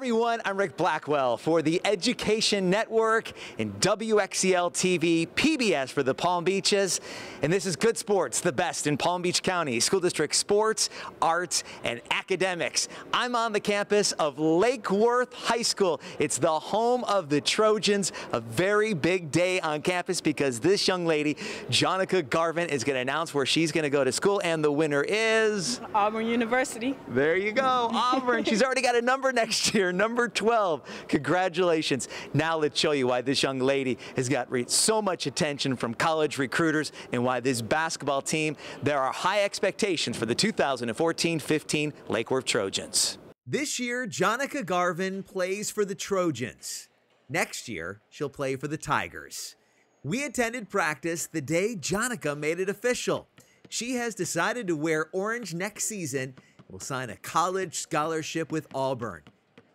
everyone, I'm Rick Blackwell for the Education Network and WXEL TV, PBS for the Palm Beaches. And this is Good Sports, the best in Palm Beach County School District sports, arts, and academics. I'm on the campus of Lake Worth High School. It's the home of the Trojans. A very big day on campus because this young lady, Jonika Garvin, is going to announce where she's going to go to school, and the winner is Auburn University. There you go, Auburn. She's already got a number next year, number 12. Congratulations. Now let's show you why this young lady has got so much attention from college recruiters and why this basketball team, there are high expectations for the 2014-15 Lake Worth Trojans. This year, Jonika Garvin plays for the Trojans. Next year, she'll play for the Tigers. We attended practice the day Jonika made it official. She has decided to wear orange next season and will sign a college scholarship with Auburn.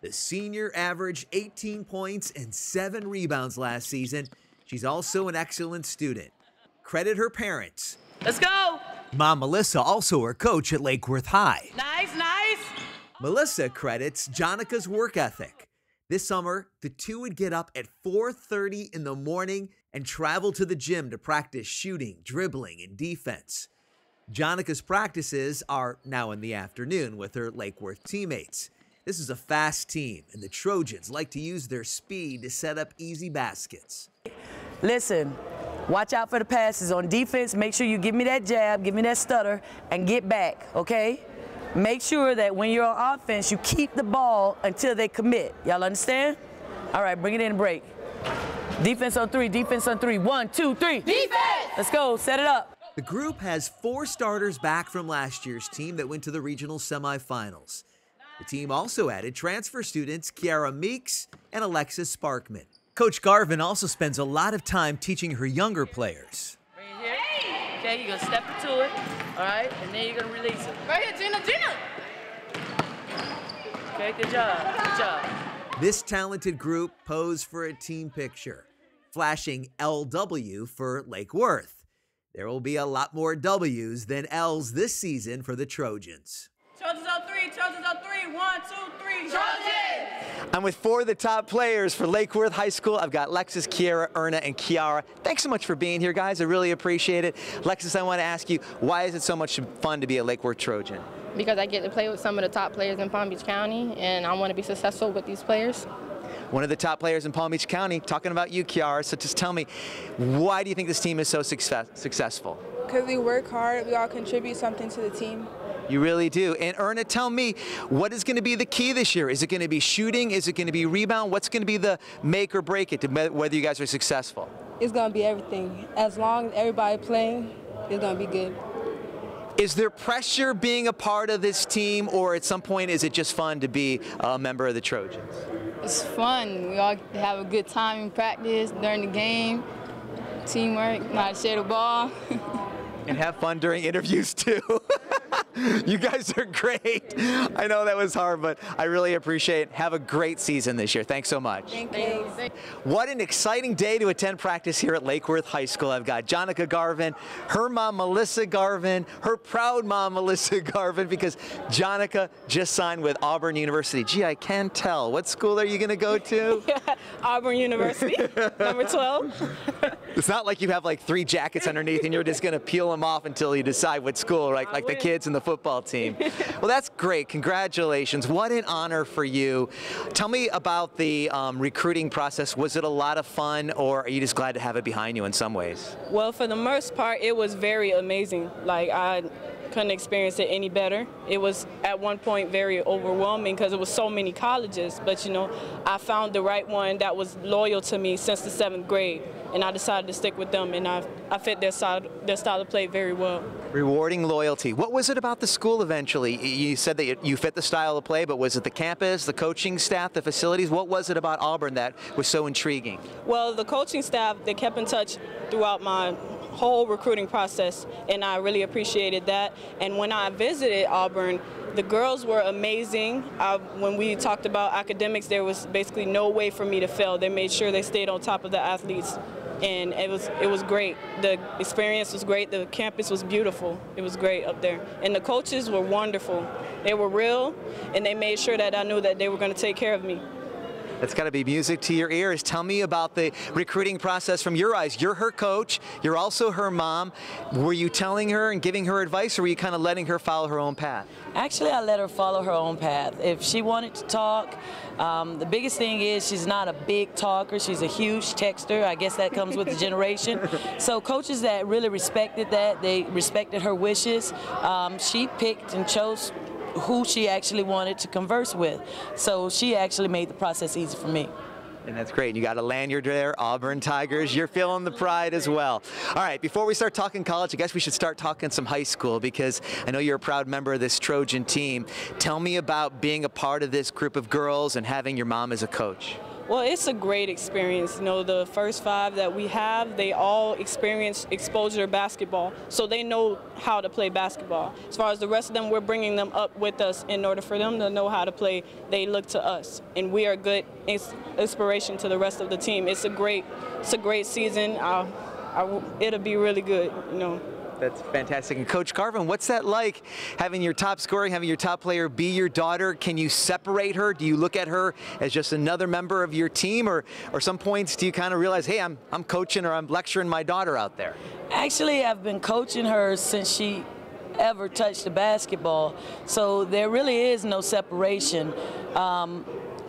The senior averaged 18 points and 7 rebounds last season. She's also an excellent student. Credit her parents. Let's go. Mom Melissa, also her coach at Lake Worth High. Nice, nice. Melissa credits Jonika's work ethic. This summer, the two would get up at 4:30 in the morning and travel to the gym to practice shooting, dribbling, and defense. Jonika's practices are now in the afternoon with her Lake Worth teammates. This is a fast team, and the Trojans like to use their speed to set up easy baskets. Listen, watch out for the passes. On defense, make sure you give me that jab, give me that stutter, and get back, okay? Make sure that when you're on offense, you keep the ball until they commit. Y'all understand? All right, bring it in and break. Defense on three, defense on three. 1, 2, 3. Defense! Let's go, set it up. The group has 4 starters back from last year's team that went to the regional semifinals. The team also added transfer students Kiara Meeks and Alexis Sparkman. Coach Garvin also spends a lot of time teaching her younger players. Bring it here. Okay, you're going to step into it, all right, and then you're going to release it. Right here, Gina. Okay, good job, good job. This talented group posed for a team picture, flashing LW for Lake Worth. There will be a lot more W's than L's this season for the Trojans. Trojans on 3, Trojans on 3. 1, 2, 3, Trojans! I'm with 4 of the top players for Lake Worth High School. I've got Lexus, Kiara, Erna, and Kiara. Thanks so much for being here, guys. I really appreciate it. Lexus, I want to ask you, why is it so much fun to be a Lake Worth Trojan? Because I get to play with some of the top players in Palm Beach County, and I want to be successful with these players. One of the top players in Palm Beach County, talking about you, Kiara, so just tell me, why do you think this team is so successful? Because we work hard, we all contribute something to the team. You really do. And Erna, tell me, what is going to be the key this year? Is it going to be shooting? Is it going to be rebound? What's going to be the make or break it to whether you guys are successful? It's going to be everything. As long as everybody playing, it's going to be good. Is there pressure being a part of this team, or at some point is it just fun to be a member of the Trojans? It's fun. We all have a good time in practice, during the game, teamwork, know how to share the ball. And have fun during interviews too. You guys are great. I know that was hard, but I really appreciate it. Have a great season this year. Thanks so much. Thank you. What an exciting day to attend practice here at Lake Worth High School. I've got Jonika Garvin, her mom Melissa Garvin, her proud mom Melissa Garvin, because Jonika just signed with Auburn University. Gee, I can't tell. What school are you going to go to? Auburn University, number 12. It's not like you have like 3 jackets underneath and you're just going to peel them off until you decide what school, right? Like the kids in the football team. Well, that's great. Congratulations. What an honor for you. Tell me about the recruiting process. Was it a lot of fun, or are you just glad to have it behind you in some ways? Well, for the most part, it was very amazing. Like, I couldn't experience it any better. It was at one point very overwhelming because it was so many colleges, but you know, I found the right one that was loyal to me since the 7th grade, and I decided to stick with them, and I fit their style of play very well. Rewarding loyalty. What was it about the school eventually? You said that you fit the style of play, but was it the campus, the coaching staff, the facilities? What was it about Auburn that was so intriguing? Well, the coaching staff, they kept in touch throughout my whole recruiting process, and I really appreciated that. And when I visited Auburn, the girls were amazing. When we talked about academics, there was basically no way for me to fail. They made sure they stayed on top of the athletes. and it was great. The experience was great. The campus was beautiful. It was great up there, and the coaches were wonderful. They were real, and they made sure that I knew that they were going to take care of me. That's got to be music to your ears. Tell me about the recruiting process from your eyes. You're her coach. You're also her mom. Were you telling her and giving her advice, or were you kind of letting her follow her own path? Actually, I let her follow her own path. If she wanted to talk, the biggest thing is she's not a big talker. She's a huge texter. I guess that comes with the generation. So coaches that really respected that, they respected her wishes. She picked and chose who she actually wanted to converse with. So she actually made the process easy for me. And that's great. You got a lanyard there, Auburn Tigers. You're feeling the pride as well. All right, before we start talking college, I guess we should start talking some high school, because I know you're a proud member of this Trojan team. Tell me about being a part of this group of girls and having your mom as a coach. Well, it's a great experience. You know, the first 5 that we have, they all experience exposure to basketball, so they know how to play basketball. As far as the rest of them, we're bringing them up with us in order for them to know how to play. They look to us, and we are good inspiration to the rest of the team. It's a great season. It'll be really good, you know. That's fantastic. And Coach Garvin, what's that like, having your top scoring, having your top player be your daughter? Can you separate her? Do you look at her as just another member of your team, or some points do you kind of realize, hey, I'm coaching or I'm lecturing my daughter out there? Actually, I've been coaching her since she ever touched the basketball, so there really is no separation.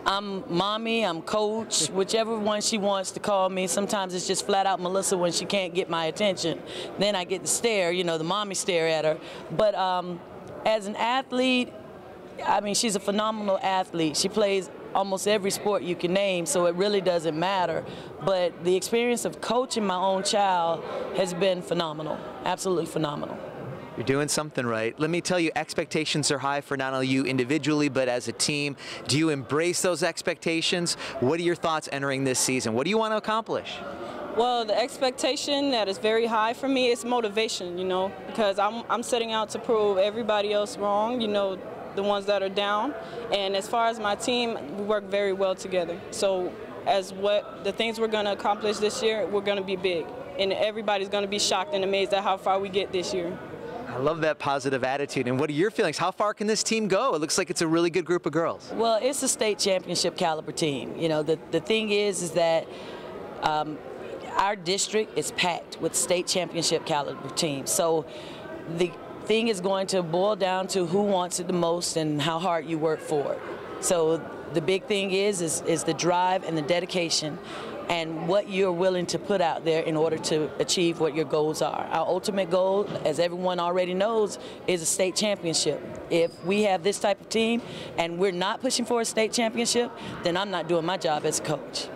I'm mommy, I'm coach, whichever one she wants to call me. Sometimes it's just flat out Melissa when she can't get my attention. Then I get the stare, you know, the mommy stare at her. But as an athlete, I mean, she's a phenomenal athlete. She plays almost every sport you can name, so it really doesn't matter. But the experience of coaching my own child has been phenomenal, absolutely phenomenal. You're doing something right. Let me tell you, expectations are high for not only you individually, but as a team. Do you embrace those expectations? What are your thoughts entering this season? What do you want to accomplish? Well, the expectation that is very high for me is motivation, you know, because I'm setting out to prove everybody else wrong, you know, the ones that are down. And as far as my team, we work very well together. So as what the things we're going to accomplish this year, we're going to be big. And everybody's going to be shocked and amazed at how far we get this year. I love that positive attitude. And what are your feelings? How far can this team go? It looks like it's a really good group of girls. Well, it's a state championship caliber team. You know, the thing is that our district is packed with state championship caliber teams. So the thing is going to boil down to who wants it the most and how hard you work for it. So the big thing is the drive and the dedication, and what you're willing to put out there in order to achieve what your goals are. Our ultimate goal, as everyone already knows, is a state championship. If we have this type of team and we're not pushing for a state championship, then I'm not doing my job as a coach.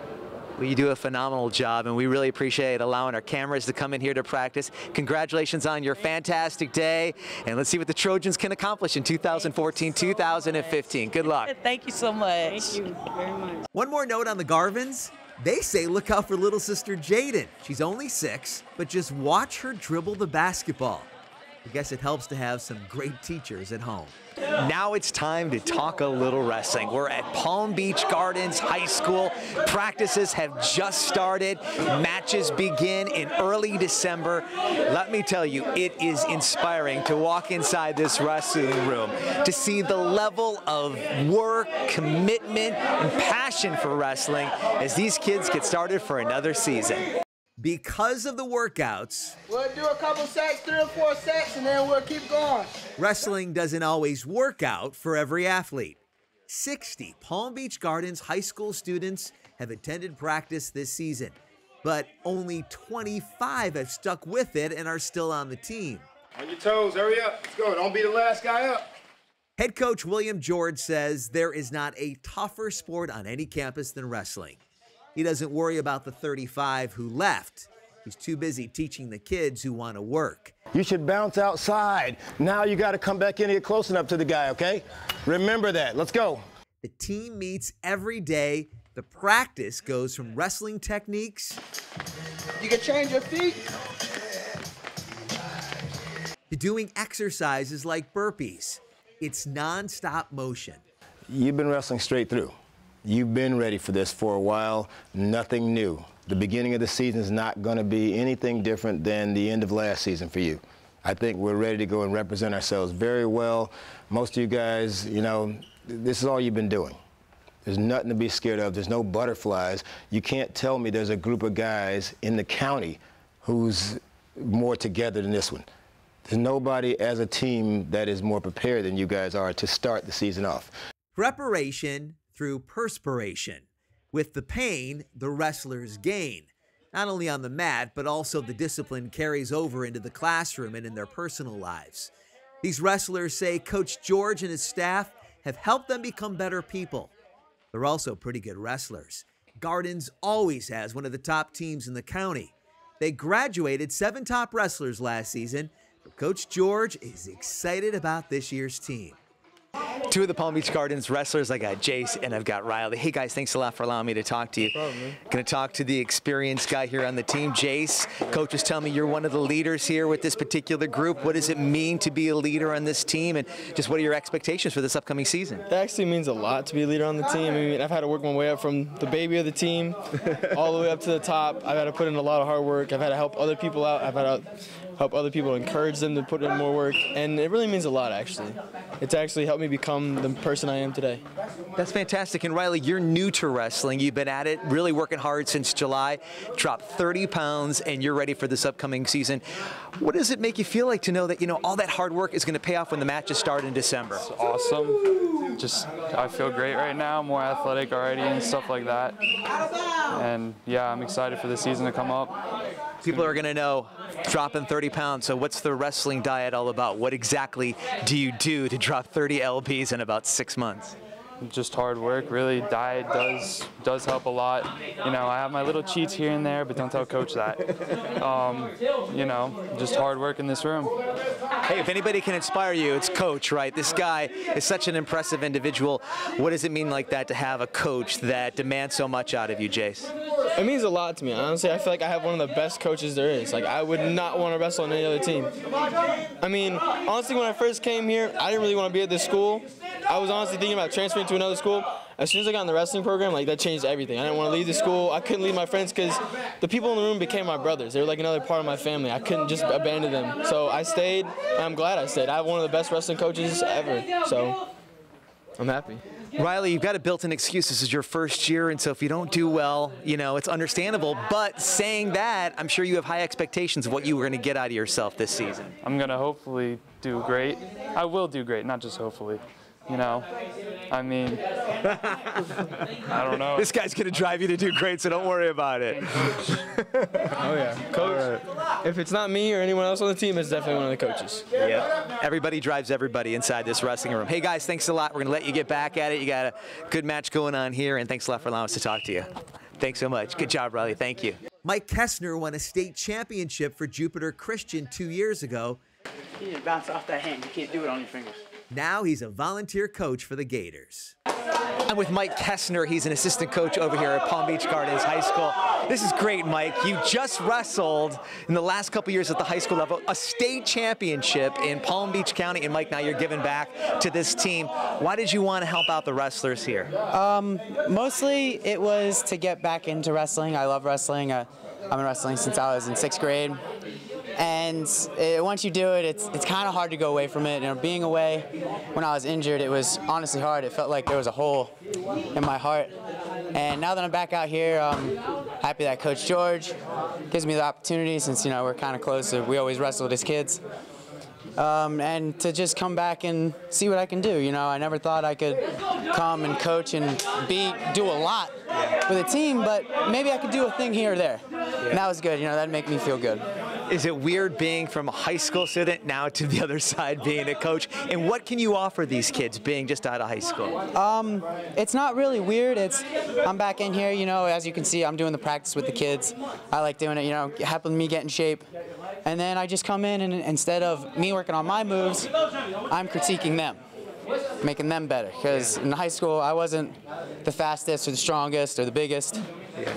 Well, you do a phenomenal job, and we really appreciate allowing our cameras to come in here to practice. Congratulations on your fantastic day, and let's see what the Trojans can accomplish in 2014, 2015. Good luck. Thank you so much. Thank you very much. One more note on the Garvins. They say look out for little sister Jaden. She's only 6, but just watch her dribble the basketball. I guess it helps to have some great teachers at home. Now it's time to talk a little wrestling. We're at Palm Beach Gardens High School. Practices have just started. Matches begin in early December. Let me tell you, it is inspiring to walk inside this wrestling room, to see the level of work, commitment, and passion for wrestling as these kids get started for another season. Because of the workouts, we'll do a couple sets, 3 or 4 sets, and then we'll keep going. Wrestling doesn't always work out for every athlete. 60 Palm Beach Gardens high school students have attended practice this season, but only 25 have stuck with it and are still on the team. On your toes, hurry up. Let's go. Don't be the last guy up. Head coach William George says there is not a tougher sport on any campus than wrestling. He doesn't worry about the 35 who left. He's too busy teaching the kids who want to work. You should bounce outside. Now you got to come back in and get close enough to the guy, okay? Remember that. Let's go. The team meets every day. The practice goes from wrestling techniques. You can change your feet. To doing exercises like burpees. It's non-stop motion. You've been wrestling straight through. You've been ready for this for a while. Nothing new. the beginning of the season is not going to be anything different than the end of last season for you. I think we're ready to go and represent ourselves very well. Most of you guys, you know, this is all you've been doing. There's nothing to be scared of. There's no butterflies. You can't tell me there's a group of guys in the county who's more together than this one. There's nobody as a team that is more prepared than you guys are to start the season off. Preparation through perspiration. With the pain, the wrestlers gain. Not only on the mat, but also the discipline carries over into the classroom and in their personal lives. These wrestlers say Coach George and his staff have helped them become better people. They're also pretty good wrestlers. Gardens always has one of the top teams in the county. They graduated 7 top wrestlers last season, but Coach George is excited about this year's team. 2 of the Palm Beach Gardens wrestlers. I got Jace and I've got Riley. Hey guys, thanks a lot for allowing me to talk to you. Going to talk to the experienced guy here on the team, Jace. Coach was telling me you're one of the leaders here with this particular group. What does it mean to be a leader on this team, and just what are your expectations for this upcoming season? It actually means a lot to be a leader on the team. I mean, I've had to work my way up from the baby of the team all the way up to the top. I've had to put in a lot of hard work. I've had to help other people out. I've had to help other people, encourage them to put in more work, and it really means a lot, actually. It's actually helped me become the person I am today. That's fantastic. And Riley, you're new to wrestling. You've been at it, really working hard since July, dropped 30 pounds, and you're ready for this upcoming season. What does it make you feel like to know that, you know, all that hard work is going to pay off when the matches start in December? It's awesome. Just, I feel great right now, more athletic already and stuff like that. And yeah, I'm excited for the season to come up. People are going to know, dropping 30 pounds, so what's the wrestling diet all about? What exactly do you do to drop 30 lbs in about 6 months? Just hard work, really. Diet does help a lot. You know, I have my little cheats here and there, but don't tell Coach that. You know, just hard work in this room. Hey, if anybody can inspire you, it's Coach, right? This guy is such an impressive individual. What does it mean like that to have a coach that demands so much out of you, Jace? It means a lot to me. Honestly, I feel like I have one of the best coaches there is. Like, I would not want to wrestle on any other team. I mean, honestly, when I first came here, I didn't really want to be at this school. I was honestly thinking about transferring to another school. As soon as I got in the wrestling program, like, that changed everything. I didn't want to leave the school. I couldn't leave my friends because the people in the room became my brothers. They were like another part of my family. I couldn't just abandon them. So I stayed, and I'm glad I stayed. I have one of the best wrestling coaches ever, so I'm happy. Riley, you've got a built-in excuse. This is your first year, and so if you don't do well, you know, it's understandable. But saying that, I'm sure you have high expectations of what you were going to get out of yourself this season. I'm going to hopefully do great. I will do great, not just hopefully. You know, I mean, I don't know. This guy's going to drive you to do great, so don't worry about it. Oh, yeah. Coach, if it's not me or anyone else on the team, it's definitely one of the coaches. Yeah. Everybody drives everybody inside this wrestling room. Hey, guys, thanks a lot. We're going to let you get back at it. You got a good match going on here, and thanks a lot for allowing us to talk to you. Thanks so much. Good job, Riley. Thank you. Mike Kessner won a state championship for Jupiter Christian 2 years ago. You just bounce off that hand. You can't do it on your fingers. Now he's a volunteer coach for the Gators. I'm with Mike Kessner. He's an assistant coach over here at Palm Beach Gardens High School. This is great, Mike. You just wrestled in the last couple years at the high school level a state championship in Palm Beach County. And Mike, now you're giving back to this team. Why did you want to help out the wrestlers here? Mostly it was to get back into wrestling. I love wrestling. I've been wrestling since I was in 6th grade. And once you do it, it's kind of hard to go away from it. You know, being away when I was injured, it was honestly hard. It felt like there was a hole in my heart. And now that I'm back out here, I'm happy that Coach George gives me the opportunity, since, you know, we're kind of close. We always wrestled as kids. And to just come back and see what I can do. You know, I never thought I could come and coach and do a lot with a team, but maybe I could do a thing here or there. And that was good. You know, that'd make me feel good. Is it weird being from a high school student now to the other side being a coach? And what can you offer these kids being just out of high school? It's not really weird. I'm back in here, you know, as you can see, I'm doing the practice with the kids. I like doing it, you know, helping me get in shape. And then I just come in, and instead of me working on my moves, I'm critiquing them, making them better. Because in high school, I wasn't the fastest or the strongest or the biggest.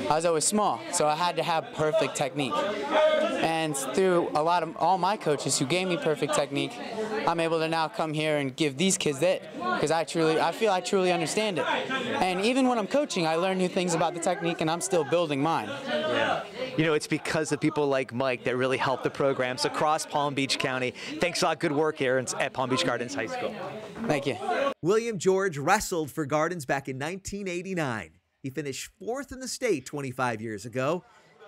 I was always small, so I had to have perfect technique. And through all my coaches who gave me perfect technique, I'm able to now come here and give these kids it, because I feel I truly understand it. And even when I'm coaching, I learn new things about the technique, and I'm still building mine. Yeah. You know, it's because of people like Mike that really help the programs across Palm Beach County. Thanks a lot. Good work here at Palm Beach Gardens High School. Thank you. William George wrestled for Gardens back in 1989. He finished 4th in the state 25 years ago.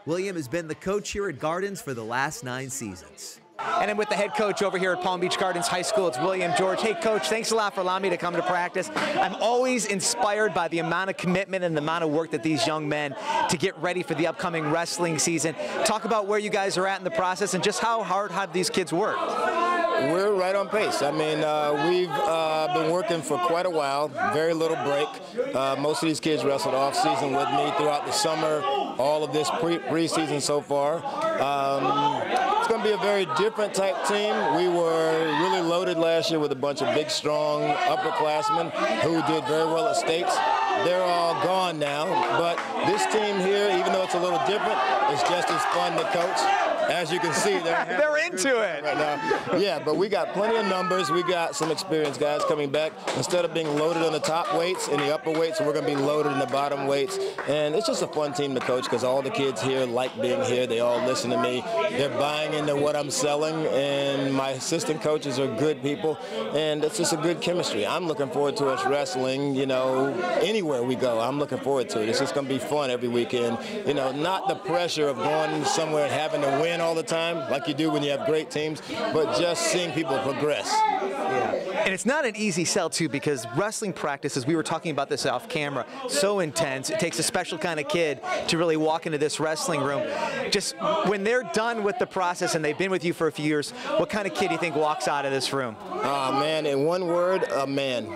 William has been the coach here at Gardens for the last 9 seasons. And I'm with the head coach over here at Palm Beach Gardens High School. It's William George. Hey, Coach, thanks a lot for allowing me to come to practice. I'm always inspired by the amount of commitment and the amount of work that these young men to get ready for the upcoming wrestling season. Talk about where you guys are at in the process and just how hard have these kids worked? We're right on pace. I mean, we've been working for quite a while, very little break. Most of these kids wrestled off season with me throughout the summer, all of this preseason so far. It's going to be a very different type team. We were really loaded last year with a bunch of big, strong upperclassmen who did very well at states. They're all gone now, but this team here, even though it's a little different, is just as fun to coach. As you can see, they're into it right now. Yeah, but we got plenty of numbers. We got some experienced guys coming back. Instead of being loaded on the top weights and the upper weights, we're going to be loaded in the bottom weights. And it's just a fun team to coach because all the kids here like being here. They all listen to me. They're buying into what I'm selling, and my assistant coaches are good people, and it's just a good chemistry. I'm looking forward to us wrestling, you know, anywhere we go. I'm looking forward to it. It's just going to be fun every weekend. You know, not the pressure of going somewhere and having to win all the time like you do when you have great teams, but just seeing people progress. Yeah. And it's not an easy sell, too, because wrestling practices, we were talking about this off camera, so intense. It takes a special kind of kid to really walk into this wrestling room. Just when they're done with the process and they've been with you for a few years, what kind of kid do you think walks out of this room? Man, in one word, a man.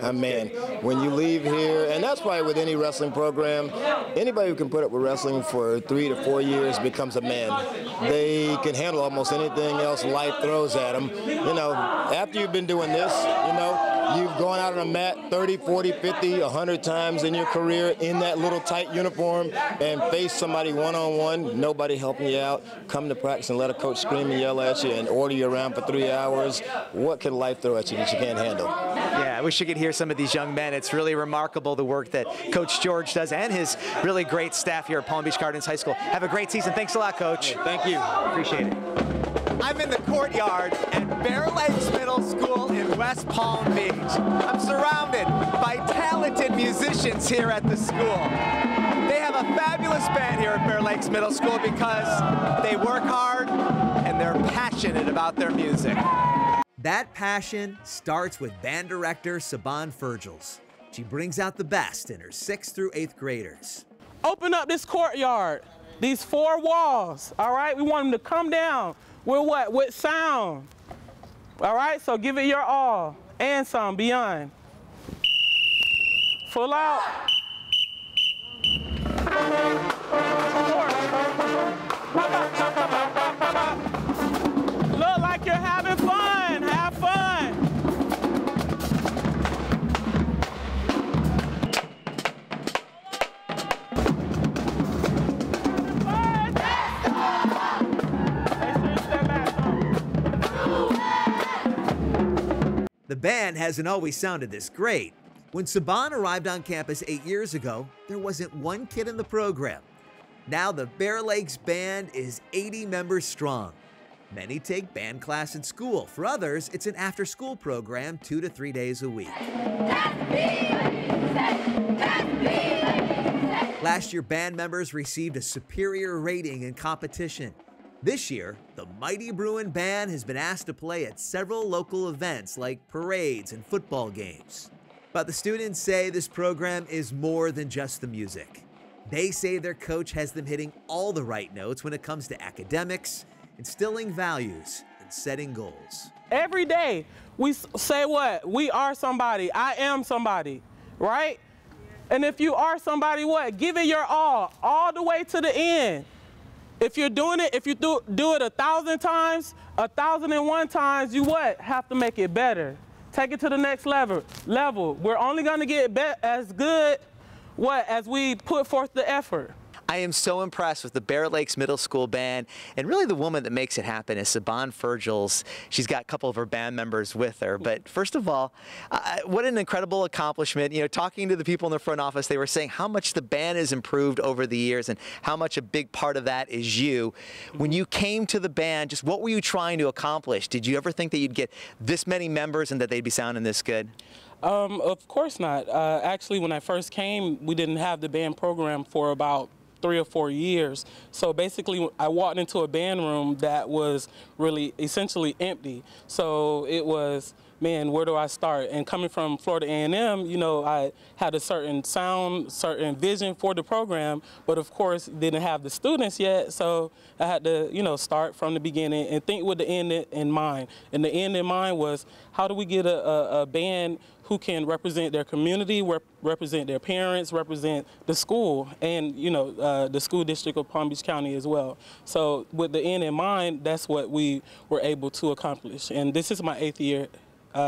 A man. When you leave here, and that's why with any wrestling program, anybody who can put up with wrestling for 3 to 4 years becomes a man. They can handle almost anything else life throws at them. You know, after you've been doing this, you know, you've gone out on a mat 30, 40, 50, 100 times in your career in that little tight uniform and face somebody one-on-one, nobody helping you out, come to practice and let a coach scream and yell at you and order you around for 3 hours. What can life throw at you that you can't handle? Yeah, I wish you could hear some of these young men. It's really remarkable the work that Coach George does and his really great staff here at Palm Beach Gardens High School. Have a great season. Thanks a lot, Coach. Hey, thank you. Appreciate it. I'm in the courtyard at Bear Lakes Middle School in West Palm Beach. I'm surrounded by talented musicians here at the school. They have a fabulous band here at Bear Lakes Middle School because they work hard and they're passionate about their music. That passion starts with band director Saban Fergils. She brings out the best in her 6th through 8th graders. Open up this courtyard, these 4 walls, all right? We want them to come down with what? With sound, all right? So give it your all and some beyond. Full out. Look like you're having fun. Have fun. The band hasn't always sounded this great. When Saban arrived on campus 8 years ago, there wasn't one kid in the program. Now the Bear Lakes Band is 80 members strong. Many take band class in school. For others, it's an after-school program 2 to 3 days a week. Last year, band members received a superior rating in competition. This year, the Mighty Bruin Band has been asked to play at several local events like parades and football games. But the students say this program is more than just the music. They say their coach has them hitting all the right notes when it comes to academics, instilling values, and setting goals. Every day, we say what? We are somebody. I am somebody, right? And if you are somebody, what? Give it your all the way to the end. If you're doing it, if you do it 1,000 times, 1,001 times, you what? Have to make it better. Take it to the next level. We're only gonna get as good as we put forth the effort. I am so impressed with the Bear Lakes Middle School band, and really the woman that makes it happen is Saban Fergils. She's got a couple of her band members with her. But first of all, what an incredible accomplishment. You know, talking to the people in the front office, they were saying how much the band has improved over the years and how much a big part of that is you. When you came to the band, just what were you trying to accomplish? Did you ever think that you'd get this many members and that they'd be sounding this good? Of course not. Actually, when I first came, we didn't have the band program for about 3 or 4 years. So basically, I walked into a band room that was really essentially empty. So it was, man, where do I start? And coming from Florida A&M, you know, I had a certain sound, certain vision for the program, but of course didn't have the students yet. So I had to, you know, start from the beginning and think with the end in mind. And the end in mind was, how do we get a band who can represent their community, represent their parents, represent the school, and, you know, the school district of Palm Beach County as well. So with the end in mind, that's what we were able to accomplish. And this is my 8th year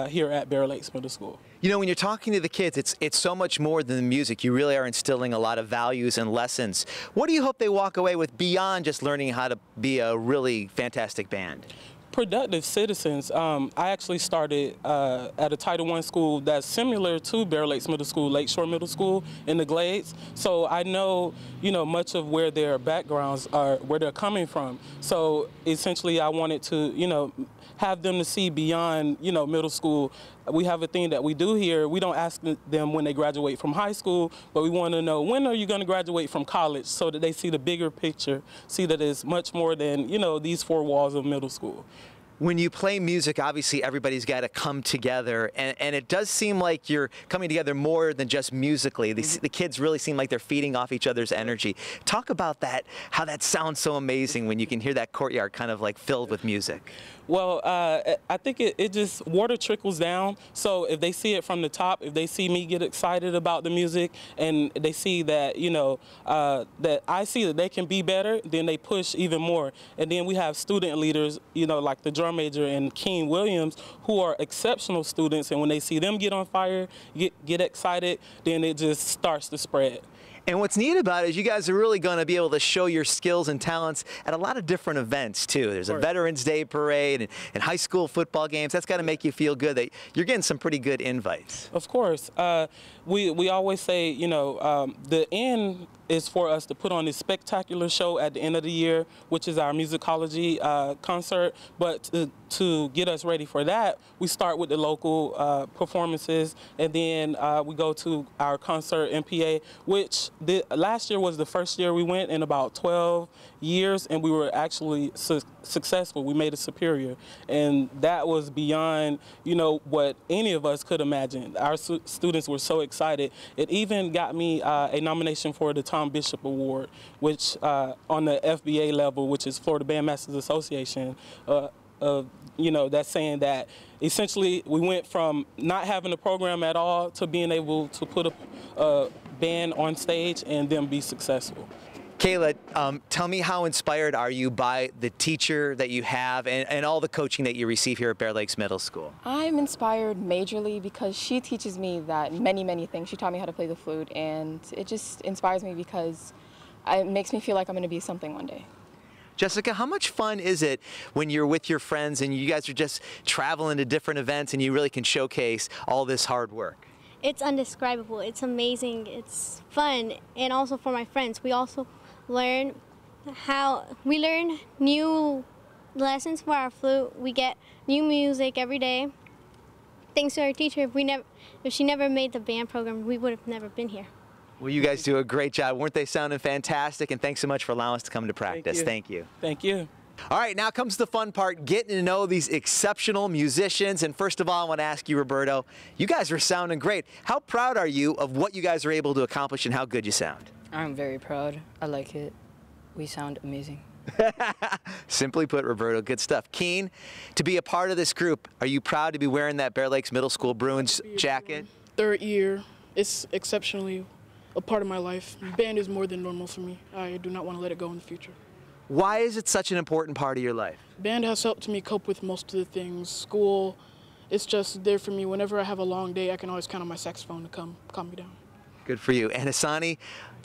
here at Bear Lakes Middle School. You know, when you're talking to the kids, it's so much more than the music. You really are instilling a lot of values and lessons. What do you hope they walk away with beyond just learning how to be a really fantastic band? Productive citizens. I actually started at a Title I school that's similar to Bear Lakes Middle School, Lakeshore Middle School in the Glades. So I know, you know, much of where their backgrounds are, where they're coming from. So essentially, I wanted to, you know, have them to see beyond, you know, middle school. We have a thing that we do here. We don't ask them when they graduate from high school, but we want to know, when are you going to graduate from college, so that they see the bigger picture, see that it's much more than, you know, these 4 walls of middle school. When you play music, obviously everybody's got to come together, and it does seem like you're coming together more than just musically. The kids really seem like they're feeding off each other's energy. Talk about that, how that sounds so amazing when you can hear that courtyard kind of like filled with music. Well, I think it just, water trickles down. So if they see it from the top, if they see me get excited about the music, and they see that, you know, that I see that they can be better, then they push even more. And then we have student leaders, you know, like the drum major and Keen Williams, who are exceptional students. And when they see them get on fire, get excited, then it just starts to spread. And what's neat about it is you guys are really going to be able to show your skills and talents at a lot of different events, too. There's a Veterans Day parade and high school football games. That's got to make you feel good that you're getting some pretty good invites. Of course. We always say, you know, the end is for us to put on this spectacular show at the end of the year, which is our musicology concert. But to get us ready for that, we start with the local performances, and then we go to our concert MPA, which last year was the first year we went in about 12 years, and we were actually successful. We made it superior, and that was beyond, you know, what any of us could imagine. Our students were so excited. It even got me a nomination for the Tom Bishop Award, which on the FBA level, which is Florida Bandmasters Association. You know, that's saying that essentially we went from not having a program at all to being able to put a band on stage and then be successful. Kayla, tell me, how inspired are you by the teacher that you have and all the coaching that you receive here at Bear Lakes Middle School? I'm inspired majorly because she teaches me that many things. She taught me how to play the flute, and it just inspires me because it makes me feel like I'm going to be something one day. Jessica, how much fun is it when you're with your friends and you guys are just traveling to different events and you really can showcase all this hard work? It's indescribable. It's amazing. It's fun. And also for my friends, we also learn new lessons for our flute. We get new music every day. Thanks to our teacher. If she never made the band program, we would have never been here. Well, you guys do a great job. Weren't they sounding fantastic? And thanks so much for allowing us to come to practice. Thank you. Thank you. All right, now comes the fun part, getting to know these exceptional musicians. And first of all, I want to ask you, Roberto, you guys are sounding great. How proud are you of what you guys are able to accomplish and how good you sound? I'm very proud. I like it. We sound amazing. Simply put, Roberto, good stuff. Keen, to be a part of this group, are you proud to be wearing that Bear Lakes Middle School Bruins jacket? 3rd year. It's exceptionally a part of my life. Band is more than normal for me. I do not want to let it go in the future. Why is it such an important part of your life? Band has helped me cope with most of the things. School, it's just there for me. Whenever I have a long day, I can always count on my saxophone to calm me down. Good for you. And Hassani,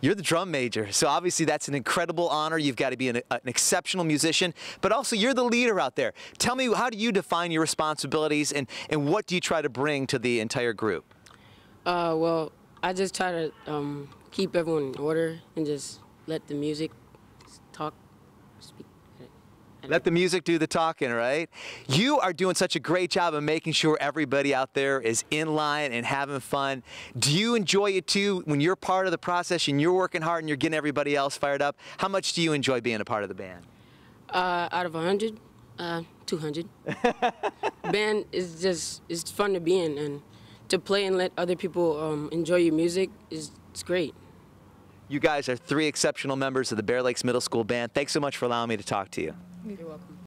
you're the drum major, so obviously that's an incredible honor. You've got to be an exceptional musician, but also you're the leader out there. Tell me, how do you define your responsibilities, and what do you try to bring to the entire group? Well, I just try to keep everyone in order and just let the music talk, speak. Let the music do the talking, right? You are doing such a great job of making sure everybody out there is in line and having fun. Do you enjoy it too when you're part of the process and you're working hard and you're getting everybody else fired up? How much do you enjoy being a part of the band? Out of 100, 200. Band is just, it's fun to be in, and to play and let other people enjoy your music it's great. You guys are 3 exceptional members of the Bear Lakes Middle School Band. Thanks so much for allowing me to talk to you. You're welcome.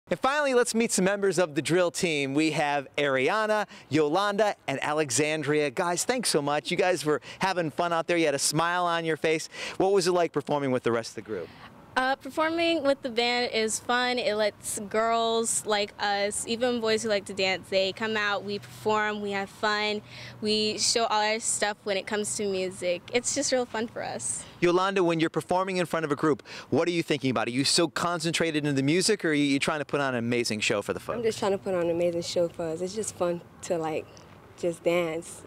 And finally, let's meet some members of the drill team. We have Ariana, Yolanda, and Alexandria. Guys, thanks so much. You guys were having fun out there. You had a smile on your face. What was it like performing with the rest of the group? Performing with the band is fun. It lets girls like us, even boys who like to dance, they come out, we perform, we have fun, we show all our stuff when it comes to music. It's just real fun for us. Yolanda, when you're performing in front of a group, what are you thinking about? Are you so concentrated in the music, or are you trying to put on an amazing show for the folks? I'm just trying to put on an amazing show for us. It's just fun to like just dance.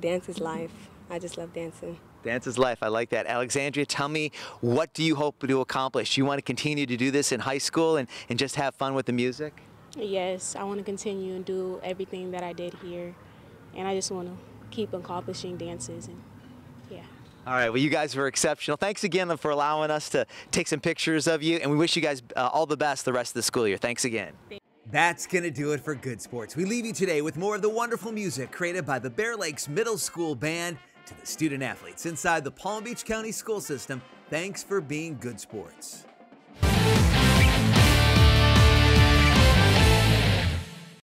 Dance is life. I just love dancing. Dance is life. I like that. Alexandria, tell me, what do you hope to accomplish? Do you want to continue to do this in high school and just have fun with the music? Yes, I want to continue and do everything that I did here. And I just want to keep accomplishing dances. And yeah. All right. Well, you guys were exceptional. Thanks again for allowing us to take some pictures of you. And we wish you guys all the best the rest of the school year. Thanks again. That's going to do it for Good Sports. We leave you today with more of the wonderful music created by the Bear Lakes Middle School Band. To the student athletes inside the Palm Beach County school system, thanks for being Good Sports.